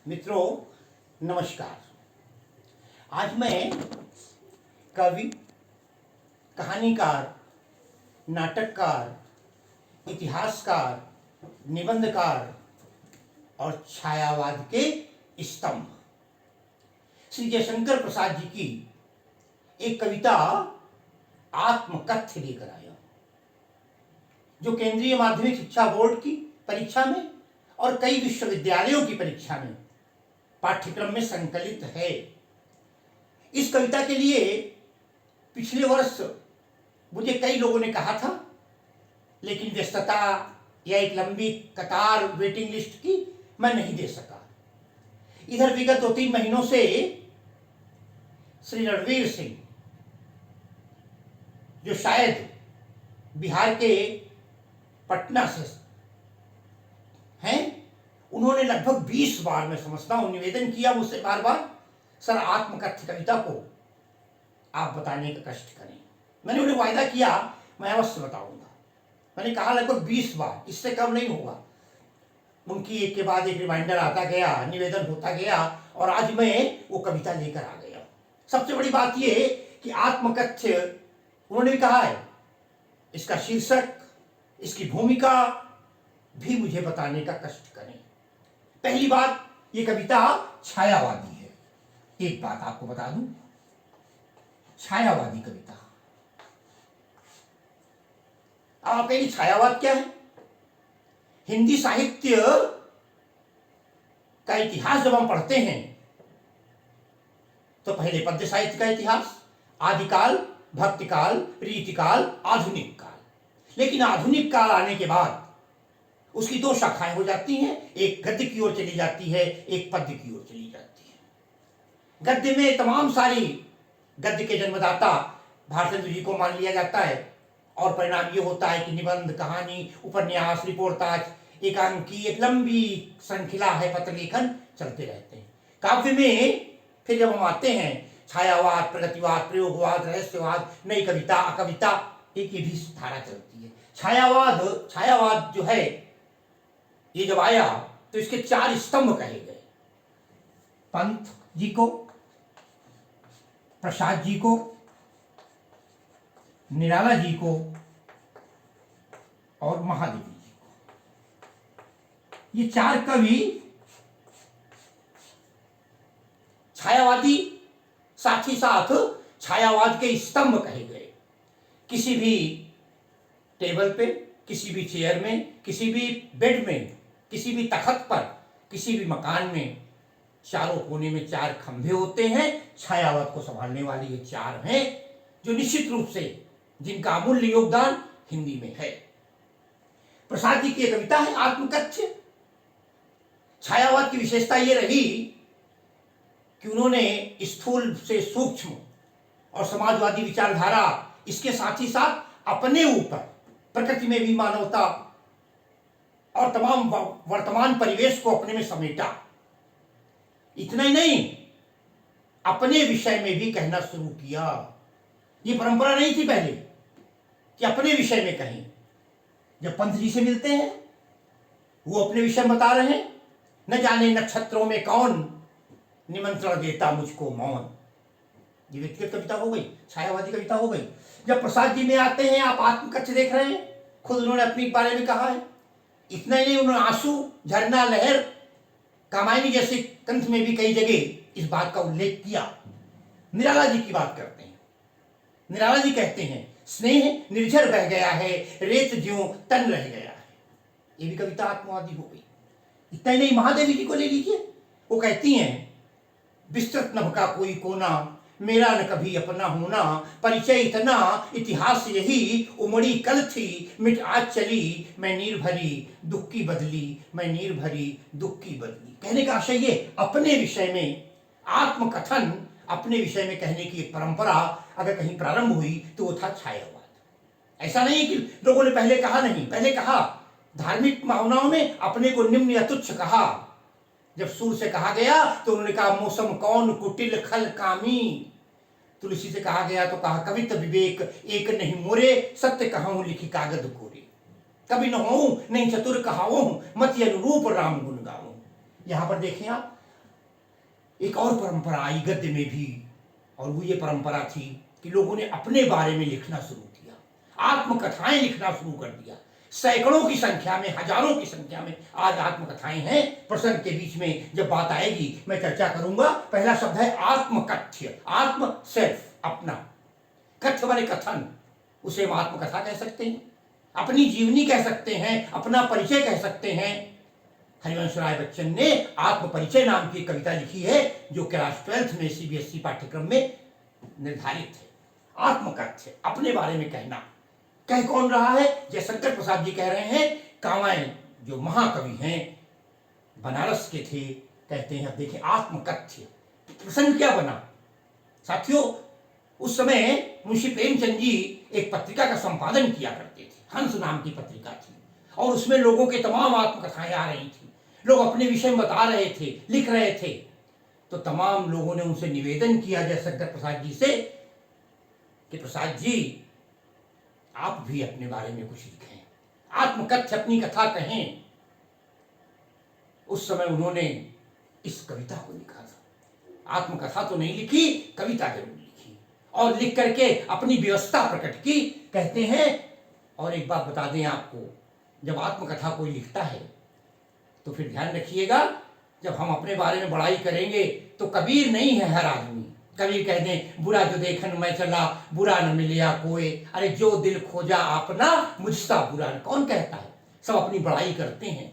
मित्रों नमस्कार। आज मैं कवि, कहानीकार, नाटककार, इतिहासकार, निबंधकार और छायावाद के स्तंभ श्री जयशंकर प्रसाद जी की एक कविता आत्मकथ्य लेकर आया, जो केंद्रीय माध्यमिक शिक्षा बोर्ड की परीक्षा में और कई विश्वविद्यालयों की परीक्षा में पाठ्यक्रम में संकलित है। इस कविता के लिए पिछले वर्ष मुझे कई लोगों ने कहा था, लेकिन व्यस्तता या एक लंबी कतार वेटिंग लिस्ट की मैं नहीं दे सका। इधर विगत 2-3 महीनों से श्री रणवीर सिंह, जो शायद बिहार के पटना से हैं, उन्होंने लगभग 20 बार, मैं समझता हूं, निवेदन किया मुझसे बार बार, सर आत्मकथ्य कविता को आप बताने का कष्ट करें। मैंने उन्हें वायदा किया मैं अवश्य बताऊंगा। मैंने कहा लगभग 20 बार, इससे कम नहीं होगा। उनकी एक के बाद एक रिमाइंडर आता गया, निवेदन होता गया और आज मैं वो कविता लेकर आ गया। सबसे बड़ी बात ये कि आत्मकथ्य उन्होंने कहा है, इसका शीर्षक, इसकी भूमिका भी मुझे बताने का कष्ट करें। पहली बात, ये कविता छायावादी है। एक बात आपको बता दूं, छायावादी कविता। अब आप कहेंगे छायावाद क्या है? हिंदी साहित्य का इतिहास जब हम पढ़ते हैं तो पहले पद्य साहित्य का इतिहास, आदिकाल, भक्तिकाल, रीतिकाल, आधुनिक काल। लेकिन आधुनिक काल आने के बाद उसकी 2 शाखाएं हो जाती हैं, एक गद्य की ओर चली जाती है, एक पद्य की ओर चली जाती है। गद्य में तमाम सारी, गद्य के जन्मदाता भारतेंदु जी को मान लिया जाता है और परिणाम ये होता है कि निबंध, कहानी, उपन्यास, रिपोर्टाज, एकांकी, एक लंबी श्रृंखला है, पत्र लेखन चलते रहते हैं। काव्य में फिर जब हम आते हैं, छायावाद, प्रगतिवाद, प्रयोगवाद, रहस्यवाद, नई कविता, अकविता, एक ये भी धारा चलती है। छायावाद जो है, ये जब आया तो इसके 4 स्तंभ कहे गए। पंत जी को, प्रसाद जी को, निराला जी को और महादेवी जी को। ये 4 कवि छायावादी, साथ ही साथ छायावाद के स्तंभ कहे गए। किसी भी टेबल पे, किसी भी चेयर में, किसी भी बेड में, किसी भी तखत पर, किसी भी मकान में चारों कोने में 4 खंभे होते हैं। छायावाद को संभालने वाले ये 4 हैं, जो निश्चित रूप से जिनका अमूल्य योगदान हिंदी में है। प्रसाद जी की कविता है आत्मकथ्य। छायावाद की विशेषता ये रही कि उन्होंने स्थूल से सूक्ष्म और समाजवादी विचारधारा, इसके साथ ही साथ अपने ऊपर, प्रकृति में भी मानवता और तमाम वर्तमान परिवेश को अपने में समेटा। इतना ही नहीं, अपने विषय में भी कहना शुरू किया। ये परंपरा नहीं थी पहले कि अपने विषय में कहें। जब पंत जी से मिलते हैं, वो अपने विषय बता रहे हैं, न जाने नक्षत्रों में कौन निमंत्रण देता मुझको मौन। ये व्यक्तिगत कविता हो गई, छायावादी कविता हो गई। जब प्रसाद जी में आते हैं, आप आत्मकथ्य देख रहे हैं, खुद उन्होंने अपने बारे में कहा है। इतना ही नहीं, उन्होंने आंसू, झरना, लहर, कामायनी जैसे ग्रंथ में भी कई जगह इस बात का उल्लेख किया। निराला जी की बात करते हैं। निराला जी कहते हैं, स्नेह निर्झर बह गया है, रेत ज्यों तन रह गया है। ये भी कविता आत्मवादी हो गई। इतना ही नहीं, महादेवी जी को ले लीजिए। वो कहती हैं, विस्तृत नभ का कोई कोना, मेरा न कभी अपना होना, परिचय इतना, इतिहास यही, उमड़ी कल थी, मिट आज चली, मैं नीर भरी दुख की बदली, मैं नीर भरी दुख की बदली। कहने का आशय ये, अपने विषय में आत्मकथन, अपने विषय में कहने की एक परंपरा अगर कहीं प्रारंभ हुई तो वो था छायावाद। ऐसा नहीं कि लोगों ने पहले कहा नहीं, पहले कहा। धार्मिक भावनाओं में अपने को निम्न या तुच्छ कहा। जब सूर से कहा गया तो उन्होंने कहा, मौसम कौन कुटिल खल कामी। तुलसी से कहा गया तो कहा, कवित विवेक एक नहीं मोरे, सत्य कहूं लिखी कागद कोरे। कभी न हो नहीं चतुर कहाओ, मत अनुरूप राम गुण गाओ। यहां पर देखें आप, एक और परंपरा आई गद्य में भी, और वो ये परंपरा थी कि लोगों ने अपने बारे में लिखना शुरू किया, आत्मकथाएं लिखना शुरू कर दिया। सैकड़ों की संख्या में, हजारों की संख्या में आज आत्मकथाएं हैं। प्रसंग के बीच में जब बात आएगी मैं चर्चा करूंगा। पहला शब्द है आत्मकथ्य, आत्म सेल्फ, अपना। कथ्य माने कथन, उसे हम आत्मकथा कह सकते हैं, अपनी जीवनी कह सकते हैं, अपना परिचय कह सकते हैं। हरिवंश राय बच्चन ने आत्म परिचय नाम की कविता लिखी है जो क्लास 12th में सीबीएसई पाठ्यक्रम में निर्धारित है। आत्मकथ्य, अपने बारे में कहना। कह कौन रहा है? जयशंकर प्रसाद जी कह रहे हैं। कांवय जो महाकवि हैं, बनारस के थे, कहते हैं। अब देखिए आत्मकथ्य, प्रसंग क्या बना साथियों। उस समय मुंशी प्रेमचंद जी एक पत्रिका का संपादन किया करते थे, हंस नाम की पत्रिका थी, और उसमें लोगों के तमाम आत्मकथाएं आ रही थी। लोग अपने विषय में बता रहे थे, लिख रहे थे। तो तमाम लोगों ने उनसे निवेदन किया जयशंकर प्रसाद जी से कि प्रसाद जी आप भी अपने बारे में कुछ लिखें, आत्मकथ्य, अपनी कथा कहें। उस समय उन्होंने इस कविता को लिखा था। आत्मकथा तो नहीं लिखी, कविता जरूर लिखी, और लिख करके अपनी व्यवस्था प्रकट की। कहते हैं, और एक बात बता दें आपको, जब आत्मकथा कोई लिखता है तो फिर ध्यान रखिएगा, जब हम अपने बारे में बड़ाई करेंगे तो कबीर नहीं है हर आदमी। कबीर कह दें, बुरा जो देखन मैं चला, बुरा न मिलिया कोई, अरे जो दिल खोजा अपना, मुझसा बुरा न। कौन कहता है? सब अपनी बड़ाई करते हैं।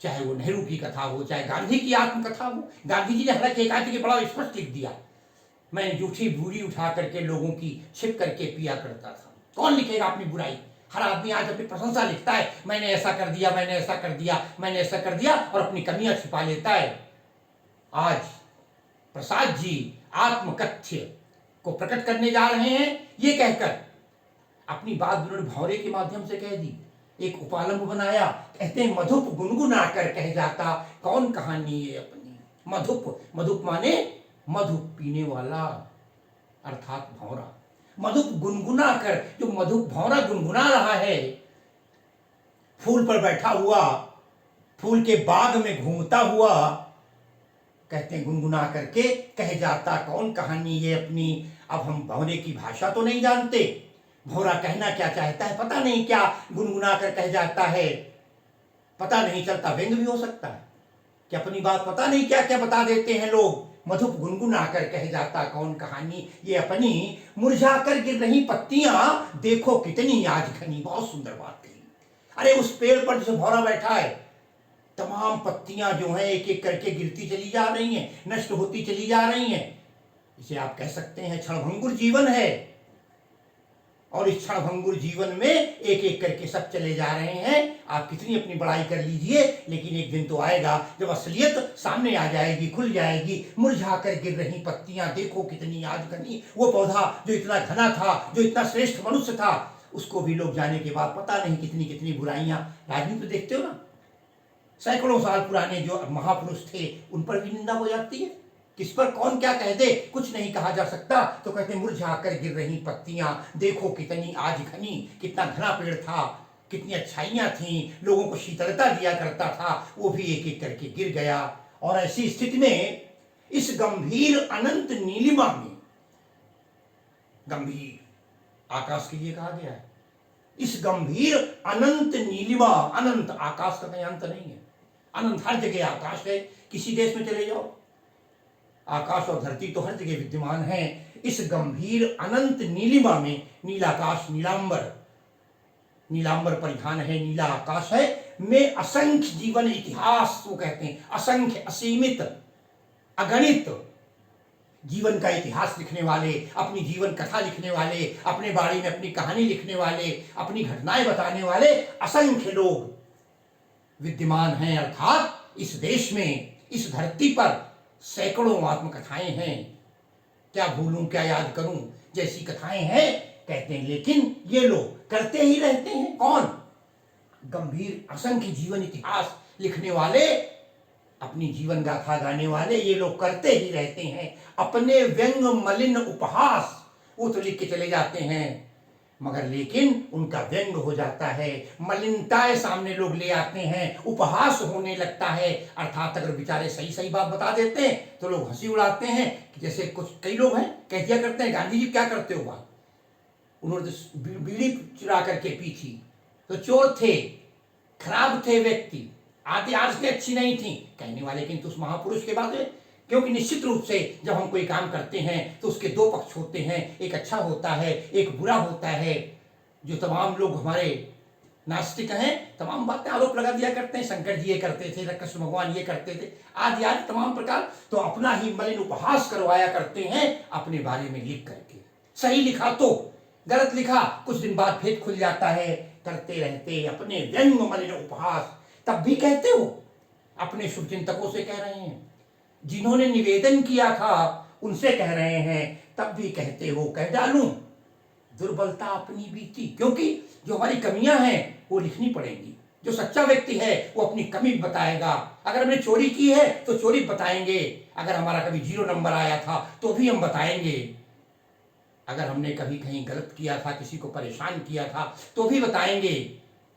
चाहे वो नेहरू की कथा हो, चाहे गांधी की आत्मकथा हो। गांधी जी ने हालांकि एक आदमी के बड़ा स्पष्ट लिख दिया, मैं जूठी बूढ़ी उठा करके लोगों की छिप करके पिया करता था। कौन लिखेगा अपनी बुराई? हर आदमी आज अपनी प्रशंसा लिखता है, मैंने ऐसा कर दिया, मैंने ऐसा कर दिया, मैंने ऐसा कर दिया, और अपनी कमियां छिपा लेता है। आज प्रसाद जी आत्मकथ्य को प्रकट करने जा रहे हैं। ये कहकर अपनी बात उन्होंने भौरे के माध्यम से कह दी, एक उपालंब बनाया। कहते हैं, मधुप गुनगुना कर कह जाता कौन कहानी ये अपनी। मधुप, मधुप माने मधु पीने वाला, अर्थात भौरा। मधुप गुनगुना कर, जो मधुप भौरा गुनगुना रहा है, फूल पर बैठा हुआ, फूल के बाग में घूमता हुआ, कहते हैं गुनगुना करके कह जाता कौन कहानी ये अपनी। अब हम भौरे की भाषा तो नहीं जानते, भौरा कहना क्या चाहता है पता नहीं, क्या गुनगुना कर कह जाता है पता नहीं चलता। व्यंग भी हो सकता है कि अपनी बात पता नहीं क्या क्या बता देते हैं लोग। मधुप गुनगुना कर कह जाता कौन कहानी ये अपनी, मुरझा कर गिर रही पत्तियां देखो कितनी आज घनी। बहुत सुंदर बात कही। अरे उस पेड़ पर जैसे भौरा बैठा है, तमाम पत्तियां जो हैं एक एक करके गिरती चली जा रही हैं, नष्ट होती चली जा रही हैं। इसे आप कह सकते हैं क्षणभंगुर जीवन है, और इस क्षणभंगुर जीवन में एक एक करके सब चले जा रहे हैं। आप कितनी अपनी बड़ाई कर लीजिए, लेकिन एक दिन तो आएगा जब असलियत सामने आ जाएगी, खुल जाएगी। मुरझा कर गिर रही पत्तियां देखो कितनी आज घनी। वो पौधा जो इतना घना था, जो इतना श्रेष्ठ मनुष्य था, उसको भी लोग जाने के बाद पता नहीं कितनी कितनी बुराइयां। राजनीति देखते हो ना, सैकड़ों साल पुराने जो महापुरुष थे उन पर भी निंदा हो जाती है। किस पर कौन क्या कह दे, कुछ नहीं कहा जा सकता। तो कहते मुरझा कर गिर रही पत्तियां देखो कितनी आज घनी। कितना घना पेड़ था, कितनी अच्छाइयां थी, लोगों को शीतलता दिया करता था, वो भी एक एक करके गिर गया। और ऐसी स्थिति में इस गंभीर अनंत नीलिमा में, गंभीर आकाश के लिए कहा गया है, इस गंभीर अनंत नीलिमा, अनंत आकाश का कहीं अंत नहीं है। अनंत हर जगह आकाश है। किसी देश में चले जाओ, आकाश और धरती तो हर जगह विद्यमान है। इस गंभीर अनंत नीलिमा में नीलाकाश, नीलांबर, नीलांबर परिधान है, नीला आकाश है, में असंख्य जीवन इतिहास, वो कहते हैं असंख्य, असीमित, अगणित जीवन का इतिहास लिखने वाले, अपनी जीवन कथा लिखने वाले, अपने बारे में अपनी कहानी लिखने वाले, अपनी घटनाएं बताने वाले असंख्य लोग विद्यमान हैं। अर्थात इस देश में, इस धरती पर सैकड़ों आत्मकथाएं हैं। क्या भूलूं क्या याद करूं जैसी कथाएं हैं, कहते हैं। लेकिन ये लोग करते ही रहते हैं। कौन? गंभीर असंख्य जीवन इतिहास लिखने वाले, अपनी जीवन गाथा गाने वाले, ये लोग करते ही रहते हैं। अपने व्यंग मलिन उपहास वो तो लिख के चले जाते हैं। मगर लेकिन उनका व्यंग हो जाता है, मलिनताएं सामने लोग ले आते हैं, उपहास होने लगता है। अर्थात अगर बेचारे सही सही बात बता देते हैं तो लोग हंसी उड़ाते हैं। जैसे कुछ कई लोग हैं कह दिया करते हैं, गांधी जी क्या करते हो बात, उन्होंने बीड़ी चुरा करके पी थी, तो चोर थे, खराब थे व्यक्ति, आदतें अच्छी नहीं थी, कहने वाले किंतु उस महापुरुष के बाद। क्योंकि निश्चित रूप से जब हम कोई काम करते हैं तो उसके दो पक्ष होते हैं, एक अच्छा होता है, एक बुरा होता है। जो तमाम लोग हमारे नास्तिक हैं तमाम बातें आरोप लगा दिया करते हैं, शंकर जी ये करते थे, कृष्ण भगवान ये करते थे, आदि आदि तमाम प्रकार, तो अपना ही मलिन उपहास करवाया करते हैं अपने बारे में लिख करके। सही लिखा तो, गलत लिखा कुछ दिन बाद भेद खुल जाता है, करते रहते अपने व्यंग मलिन उपहास। तब भी कहते हो, अपने शुभचिंतकों से कह रहे हैं, जिन्होंने निवेदन किया था उनसे कह रहे हैं, तब भी कहते हो कह डालूं दुर्बलता अपनी बीती। क्योंकि जो हमारी कमियां हैं वो लिखनी पड़ेंगी। जो सच्चा व्यक्ति है वो अपनी कमी बताएगा। अगर हमने चोरी की है तो चोरी बताएंगे, अगर हमारा कभी 0 नंबर आया था तो भी हम बताएंगे, अगर हमने कभी कहीं गलत किया था, किसी को परेशान किया था तो भी बताएंगे।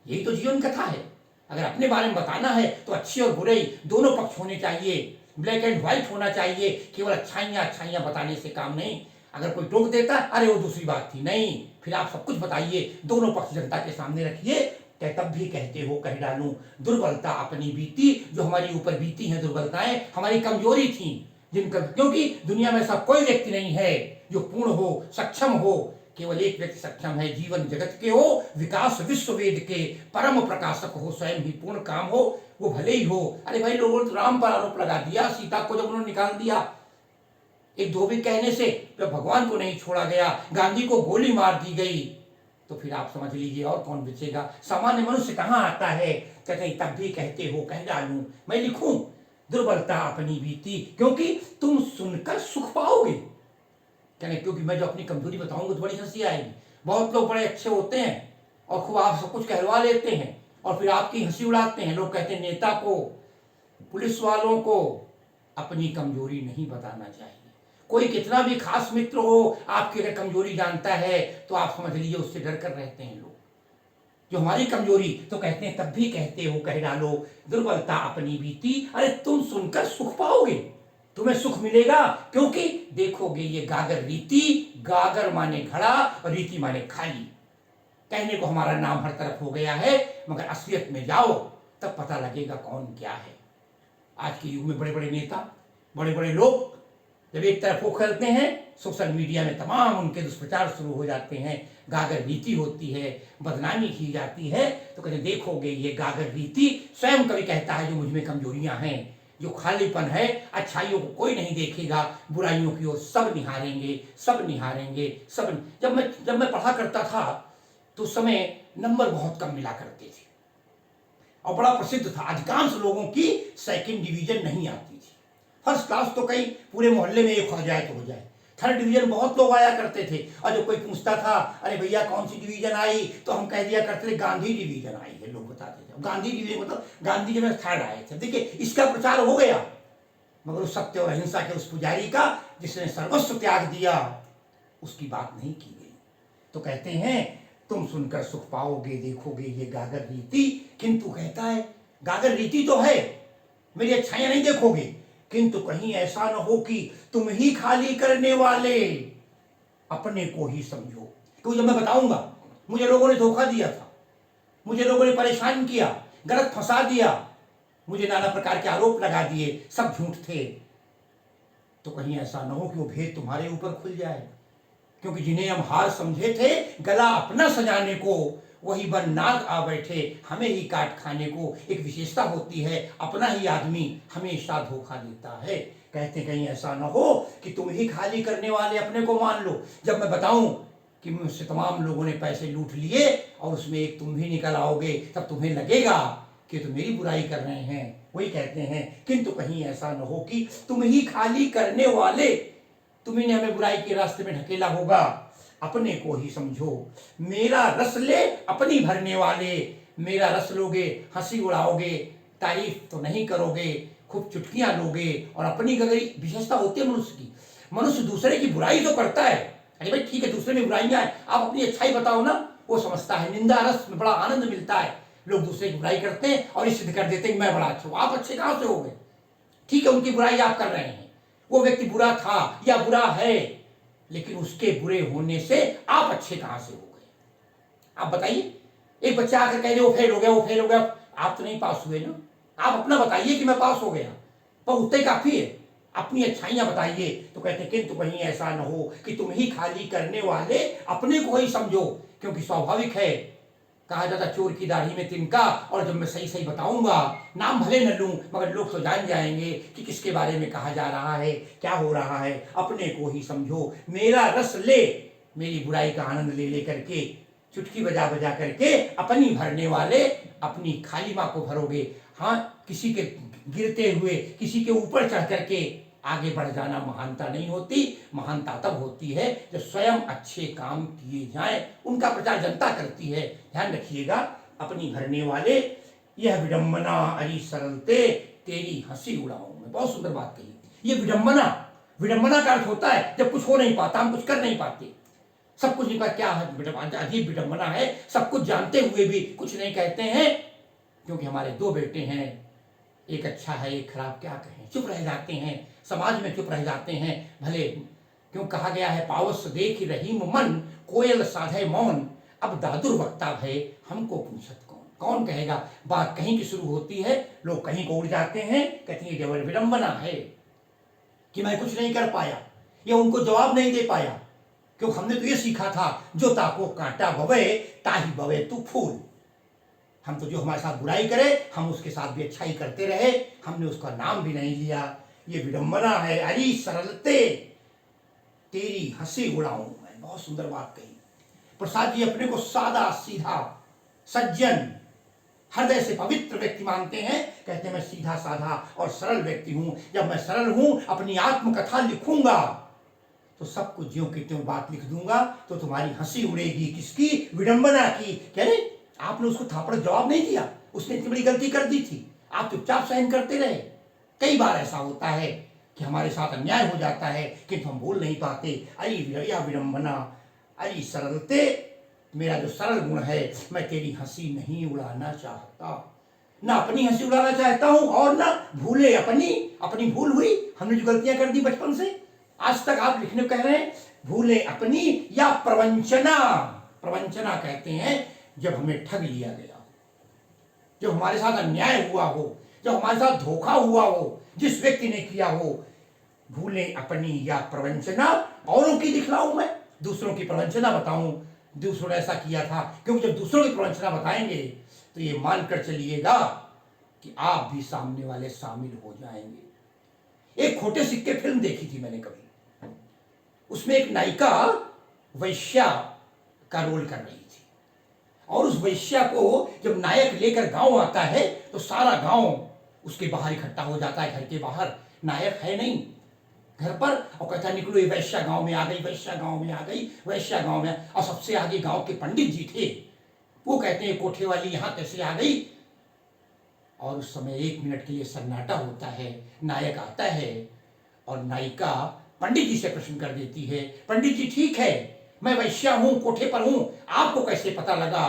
यही तो जीवन कथा है। अगर अपने बारे में बताना है तो अच्छी और बुराई दोनों पक्ष होने चाहिए, ब्लैक एंड व्हाइट होना चाहिए। केवल अच्छाइयाँ बताने से काम नहीं। अगर कोई टोक देता अरे वो दूसरी बात थी, नहीं, फिर आप सब कुछ बताइए, दोनों पक्ष जनता के सामने रखिए। तब भी कहते हो कह डालूं दुर्बलता अपनी बीती। जो हमारी ऊपर बीती हैं दुर्बलताएं हमारी कमजोरी थी, जिनका, क्योंकि दुनिया में ऐसा कोई व्यक्ति नहीं है जो पूर्ण हो, सक्षम हो। केवल एक व्यक्ति सक्षम है, जीवन जगत के हो, विकास विश्व वेद के परम प्रकाशक हो, स्वयं ही पूर्ण काम हो, वो भले ही हो। अरे भाई, लोगों ने राम पर आरोप लगा दिया, सीता को जब उन्होंने निकाल दिया एक धोबी कहने से, जब भगवान को नहीं छोड़ा गया, गांधी को गोली मार दी गई, तो फिर आप समझ लीजिए और कौन बचेगा। सामान्य मनुष्य कहाँ आता है। कहते तब भी कहते हो कह डालूं मैं लिखूं दुर्बलता अपनी बीती, क्योंकि तुम सुनकर सुख पाओगे। कहने क्योंकि मैं जो अपनी कमजोरी बताऊंगा तो बड़ी हंसी आएगी। बहुत लोग बड़े अच्छे होते हैं और खूब आप सब कुछ कहलवा लेते हैं और फिर आपकी हंसी उड़ाते हैं। लोग कहते हैं नेता को, पुलिस वालों को अपनी कमजोरी नहीं बताना चाहिए। कोई कितना भी खास मित्र हो, आपकी अगर कमजोरी जानता है तो आप समझ लीजिए उससे डर कर रहते हैं लोग, जो हमारी कमजोरी। तो कहते हैं तब भी कहते हो कह डालो दुर्बलता अपनी बीती। अरे तुम सुनकर सुख पाओगे, तुम्हें सुख मिलेगा, क्योंकि देखोगे ये गागर रीति, गागर माने घड़ा और रीति माने खाली। कहने को हमारा नाम हर तरफ हो गया है, मगर असलियत में जाओ तब पता लगेगा कौन क्या है। आज के युग में बड़े बड़े नेता, बड़े बड़े लोग जब एक तरफ वो खेलते हैं, सोशल मीडिया में तमाम उनके दुष्प्रचार शुरू हो जाते हैं, गागर रीति होती है, बदनामी की जाती है। तो कहते देखोगे ये गागर रीति स्वयं कभी कहता है जो मुझ में कमजोरियां हैं, जो खालीपन है, अच्छाइयों को कोई नहीं देखेगा, बुराइयों की ओर सब निहारेंगे, सब निहारेंगे, सब। जब मैं पढ़ा करता था तो उस समय नंबर बहुत कम मिला करते थे और बड़ा प्रसिद्ध था, अधिकांश लोगों की सेकंड डिवीजन नहीं आती थी। फर्स्ट क्लास तो कहीं पूरे मोहल्ले में एक हो जाए तो हो जाए, थर्ड डिवीजन बहुत लोग आया करते थे। और जब कोई पूछता था अरे भैया कौन सी डिवीजन आई, तो हम कह दिया करते थे गांधी डिवीजन आई है। लोग बताते थे गांधी डिवीजन मतलब गांधी जी में थर्ड आए थे। देखिए इसका प्रचार हो गया, मगर उस सत्य और अहिंसा के उस पुजारी का जिसने सर्वस्व त्याग दिया, उसकी बात नहीं की गई। तो कहते हैं तुम सुनकर सुख पाओगे, देखोगे ये गागर रीति। किंतु कहता है गागर रीति तो है, मेरी अच्छाइयां नहीं देखोगे, किंतु कहीं ऐसा न हो कि तुम ही खाली करने वाले अपने को ही समझो। क्योंकि जब मैं बताऊंगा मुझे लोगों ने धोखा दिया था, मुझे लोगों ने परेशान किया, गलत फंसा दिया, मुझे नाना प्रकार के आरोप लगा दिए, सब झूठ थे, तो कहीं ऐसा न हो कि वो भेद तुम्हारे ऊपर खुल जाए। क्योंकि जिन्हें हम हार समझे थे गला अपना सजाने को, वही बन नाग आ बैठे हमें ही काट खाने को। एक विशेषता होती है, अपना ही आदमी हमेशा धोखा देता है। कहते कहीं ऐसा न हो कि तुम ही खाली करने वाले अपने को मान लो। जब मैं बताऊं कि मुझसे तमाम लोगों ने पैसे लूट लिए और उसमें एक तुम भी निकल आओगे, तब तुम्हें लगेगा कि तुम मेरी बुराई कर रहे हैं। वही कहते हैं किंतु कहीं ऐसा न हो कि तुम ही खाली करने वाले, तुम्ही ने हमें बुराई के रास्ते में ढकेला होगा, अपने को ही समझो। मेरा रस ले अपनी भरने वाले, मेरा रस लोगे, हंसी उड़ाओगे, तारीफ तो नहीं करोगे, खूब चुटकियां लोगे। और अपनी गगरी विशेषता होती है मनुष्य की, मनुष्य दूसरे की बुराई तो करता है। अरे भाई ठीक है दूसरे में बुराइयां है, आप अपनी अच्छाई बताओ ना, वो समझता है। निंदा रस में बड़ा आनंद मिलता है। लोग दूसरे की बुराई करते हैं और ये सिद्ध कर देते हैं कि मैं बड़ा अच्छा हूं। आप अच्छे कहां से हो गए? ठीक है, उनकी बुराई आप कर रहे हैं, वो व्यक्ति बुरा था या बुरा है, लेकिन उसके बुरे होने से आप अच्छे कहां से हो गए? आप बताइए। एक बच्चा आकर कह दे वो फेल हो गया, वो फेल हो गया, आप तो नहीं पास हुए ना। आप अपना बताइए कि मैं पास हो गया, पर उतने काफी है। अपनी अच्छाइयां बताइए। तो कहते हैं किंतु कहीं ऐसा न हो कि तुम ही खाली करने वाले अपने को ही समझो, क्योंकि स्वाभाविक है, कहा जाता चोर की दाढ़ी में तिनका, और जब मैं सही सही बताऊंगा, नाम भले न लूं मगर लोग तो जान जाएंगे कि किसके बारे में कहा जा रहा है, क्या हो रहा है। अपने को ही समझो, मेरा रस ले, मेरी बुराई का आनंद ले ले करके, चुटकी बजा बजा करके अपनी भरने वाले अपनी खाली माँ को भरोगे। हाँ, किसी के गिरते हुए, किसी के ऊपर चढ़ करके आगे बढ़ जाना महानता नहीं होती। महानता तब होती है जब स्वयं अच्छे काम किए जाएं, उनका प्रचार जनता करती है। ध्यान रखिएगा, अपनी भरने वाले, यह विडंबना अरी सरलते, तेरी हंसी उड़ाऊं मैं। बहुत सुंदर बात कही। ये विडंबना, विडंबना का अर्थ होता है जब कुछ हो नहीं पाता, हम कुछ कर नहीं पाते, सब कुछ नहीं पाता। क्या है? अजीब विडंबना है। सब कुछ जानते हुए भी कुछ नहीं कहते हैं, क्योंकि हमारे दो बेटे हैं, एक अच्छा है एक खराब, क्या कहें, चुप रह जाते हैं, समाज में चुप रह जाते हैं। भले क्यों कहा गया है, पावस देख रहीम मन, कोयल साधे मौन, अब दादुर वक्ता भय, हमको पूछत कौन। कौन कहेगा? बात कहीं की शुरू होती है, लोग कहीं को उड़ जाते हैं, कहते हैं जबर विडंबना है कि मैं कुछ नहीं कर पाया, या उनको जवाब नहीं दे पाया। क्यों? हमने तो ये सीखा था, जो ताको कांटा बवे ताही बवे तू फूल। हम तो जो हमारे साथ बुराई करे, हम उसके साथ भी अच्छाई करते रहे, हमने उसका नाम भी नहीं लिया। ये विडंबना है। अरी सरलते, तेरी हंसी उड़ाऊं मैं। बहुत सुंदर बात कही। प्रसाद जी अपने को सादा सीधा सज्जन, हृदय से पवित्र व्यक्ति मानते हैं। कहते हैं मैं सीधा साधा और सरल व्यक्ति हूं। जब मैं सरल हूं, अपनी आत्मकथा लिखूंगा तो सब कुछ ज्यों की त्यों बात लिख दूंगा, तो तुम्हारी हंसी उड़ेगी। किसकी? विडंबना की। कह रहे आपने उसको थापड़ जवाब नहीं दिया, उसने इतनी बड़ी गलती कर दी थी, आप चुपचाप सहन करते रहे। कई बार ऐसा होता है कि हमारे साथ अन्याय हो जाता है, किंतु हम बोल नहीं पाते। अरे या विडंबना अरे सरलते, मेरा जो सरल गुण है, मैं तेरी हंसी नहीं उड़ाना चाहता, ना अपनी हंसी उड़ाना चाहता हूं, और ना भूले अपनी भूल हुई। हमने जो गलतियां कर दी बचपन से आज तक, आप लिखने कह रहे हैं भूले अपनी या प्रवंचना। प्रवंचना कहते हैं जब हमें ठग लिया गया, जब हमारे साथ अन्याय हुआ हो, जब हमारे साथ धोखा हुआ हो, जिस व्यक्ति ने किया हो। भूले अपनी या प्रवंचना, औरों की दिखलाऊं मैं, दूसरों की प्रवंचना बताऊं, दूसरों ने ऐसा किया था। क्योंकि जब दूसरों की प्रवंचना बताएंगे तो ये मानकर चलिएगा कि आप भी सामने वाले शामिल हो जाएंगे। एक खोटे सिक्के फिल्म देखी थी मैंने कभी, उसमें एक नायिका वैश्या का रोल कर रही थी, और उस वैश्या को जब नायक लेकर गांव आता है तो सारा गांव उसके बाहर इकट्ठा हो जाता है। घर के बाहर नायक है नहीं घर पर, और कहता निकलो ये वैश्या गांव में आ गई, वैश्या गांव में आ गई, वैश्या गांव में। और सबसे आगे गांव के पंडित जी थे, वो कहते हैं कोठे वाली यहां कैसे आ गई। और उस समय 1 मिनट के लिए सन्नाटा होता है। नायक आता है और नायिका पंडित जी से प्रश्न कर देती है, पंडित जी ठीक है मैं वैश्या हूं, कोठे पर हूं, आपको कैसे पता लगा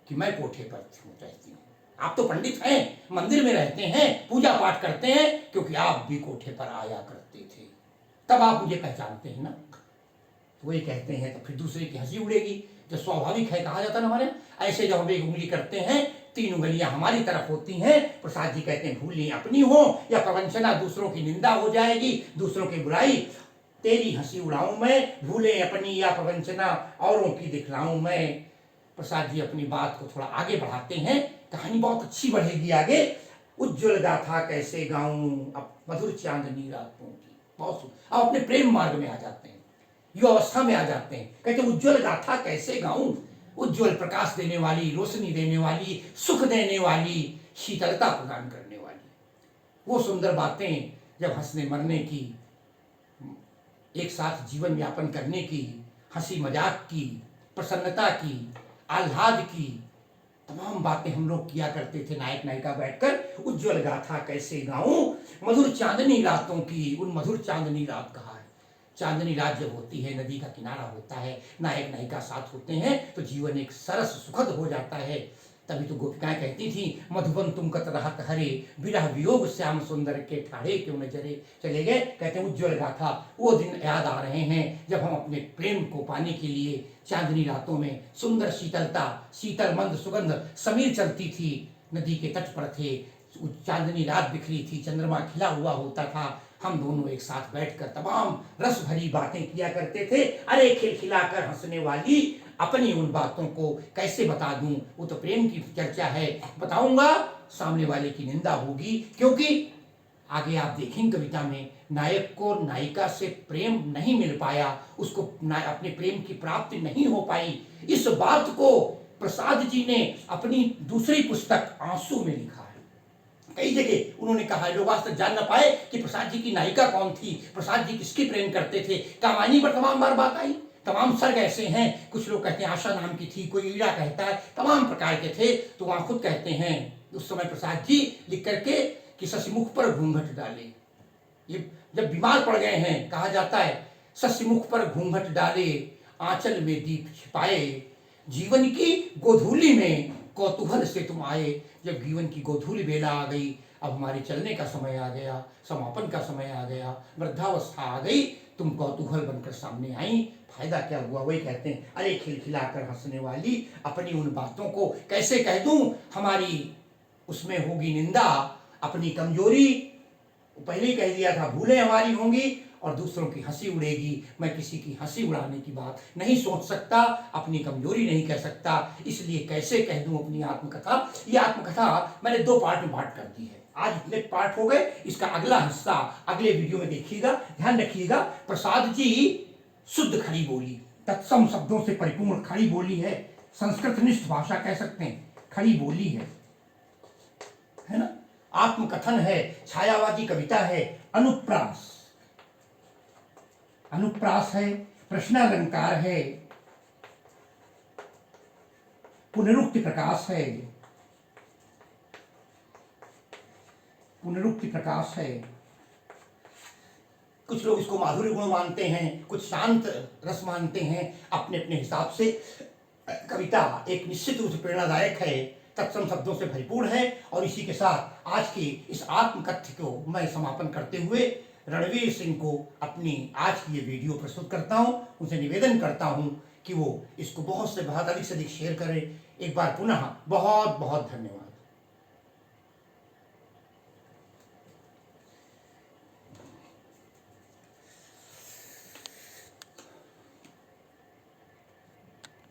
कि मैं कोठे पर रहती हूं? आप तो पंडित हैं, मंदिर में रहते हैं, पूजा पाठ करते हैं, क्योंकि आप भी कोठे पर आया करते थे, तब आप मुझे पहचानते हैं ना। तो वही कहते हैं, तो फिर दूसरे की हंसी उड़ेगी, जो स्वाभाविक है। कहा जाता है ना हमारे, ऐसे जब हम एक उंगली करते हैं, 3 उंगलियां हमारी तरफ होती हैं। प्रसाद जी कहते हैं भूली अपनी हो या प्रवंचना, दूसरों की निंदा हो जाएगी, दूसरों की बुराई, तेरी हंसी उड़ाऊं मैं। भूले अपनी या प्रवंचना, औरों की दिखलाऊं मैं। प्रसाद जी अपनी बात को थोड़ा आगे बढ़ाते हैं, कहानी बहुत अच्छी बढ़ेगी आगे। उज्ज्वल गाथा कैसे गाऊं, अब मधुर चांदनी रातों की। बहुत अब अपने प्रेम मार्ग में आ जाते हैं, युवा अवस्था में आ जाते हैं। कहते उज्ज्वल गाथा कैसे गाऊं, उज्ज्वल प्रकाश देने वाली, रोशनी देने वाली, सुख देने वाली, शीतलता प्रदान करने वाली वो सुंदर बातें, जब हंसने मरने की, एक साथ जीवन यापन करने की, हंसी मजाक की, प्रसन्नता की, आह्लाद की, तमाम बातें हम लोग किया करते थे नायक नायिका बैठकर। उज्ज्वल गाथा कैसे गाऊं, मधुर चांदनी रातों की। उन मधुर चांदनी रात कहा है, चांदनी रात जब होती है, नदी का किनारा होता है, नायक नायिका साथ होते हैं तो जीवन एक सरस सुखद हो जाता है। तभी तो गोपिकाएं कहती थी, मधुबन तुम कत रहत हरे, विरह वियोग श्याम सुंदर के ठाड़े क्यों न जरे। चले गए, कहते हैं उज्ज्वल गाथा, वो दिन याद आ रहे हैं जब हम अपने प्रेम को पाने के लिए चांदनी रातों में सुंदर शीतलता, शीतल मंद सुगंध समीर चलती थी, नदी के तट पर थे, चांदनी रात बिखरी थी, चंद्रमा खिला हुआ होता था, हम दोनों एक साथ बैठकर तमाम रस भरी बातें किया करते थे। अरे खिलखिलाकर हंसने वाली, अपनी उन बातों को कैसे बता दूं, वो तो प्रेम की चर्चा है, बताऊंगा सामने वाले की निंदा होगी, क्योंकि आगे आप देखेंगे कविता में नायक को नायिका से प्रेम नहीं मिल पाया, उसको अपने प्रेम की प्राप्ति नहीं हो पाई। इस बात को प्रसाद जी ने अपनी दूसरी पुस्तक आंसू में लिखा है। कई जगह उन्होंने कहा, लोग आज तक जान न पाए कि प्रसाद जी की नायिका कौन थी, प्रसाद जी किसकी प्रेम करते थे। कामायनी पर तमाम बार बात आई, तमाम सर्ग ऐसे हैं, कुछ लोग कहते हैं आशा नाम की थी, कोई ईरा कहता है, तमाम प्रकार के थे। तो वहां खुद कहते हैं उस समय प्रसाद जी लिख करके कि शशिमुख पर घूंघट डाले, ये जब बीमार पड़ गए हैं, कहा जाता है शशिमुख पर घूंघट डाले, आंचल में दीप छिपाए, जीवन की गोधूली में कौतूहल से तुम आए। जब जीवन की गोधूली बेला आ गई, अब हमारे चलने का समय आ गया, समापन का समय आ गया, वृद्धावस्था आ गई, तुम कौतूहल बनकर सामने आई, फायदा क्या हुआ। वही कहते हैं, अरे खिलखिलाकर हंसने वाली, अपनी उन बातों को कैसे कह दूं, हमारी उसमें होगी निंदा, अपनी कमजोरी पहले ही कह दिया था, भूलें हमारी होंगी और दूसरों की हंसी उड़ेगी। मैं किसी की हंसी उड़ाने की बात नहीं सोच सकता, अपनी कमजोरी नहीं कह सकता, इसलिए कैसे कह दूं अपनी आत्मकथा। ये आत्मकथा मैंने 2 पार्ट में बांट कर दी है, आज इतने पार्ट हो गए, इसका अगला हिस्सा अगले वीडियो में देखिएगा। ध्यान रखिएगा, प्रसाद जी शुद्ध खड़ी बोली, तत्सम शब्दों से परिपूर्ण खड़ी बोली है, संस्कृतनिष्ठ भाषा कह सकते हैं, खड़ी बोली है ना। आत्मकथन है, छायावादी कविता है, अनुप्रास अनुप्रास है, प्रश्नालंकार है, पुनरुक्ति प्रकाश है, पुनरुक्ति प्रकाश है। कुछ लोग इसको माधुर्य गुण मानते हैं, कुछ शांत रस मानते हैं, अपने अपने हिसाब से। कविता एक निश्चित रूप से प्रेरणादायक है, तत्सम शब्दों से भरपूर है। और इसी के साथ आज की इस आत्मकथ्य को मैं समापन करते हुए रणवीर सिंह को अपनी आज की ये वीडियो प्रस्तुत करता हूँ। उनसे निवेदन करता हूँ कि वो इसको बहुत अधिक से अधिक शेयर करें। एक बार पुनः बहुत बहुत धन्यवाद।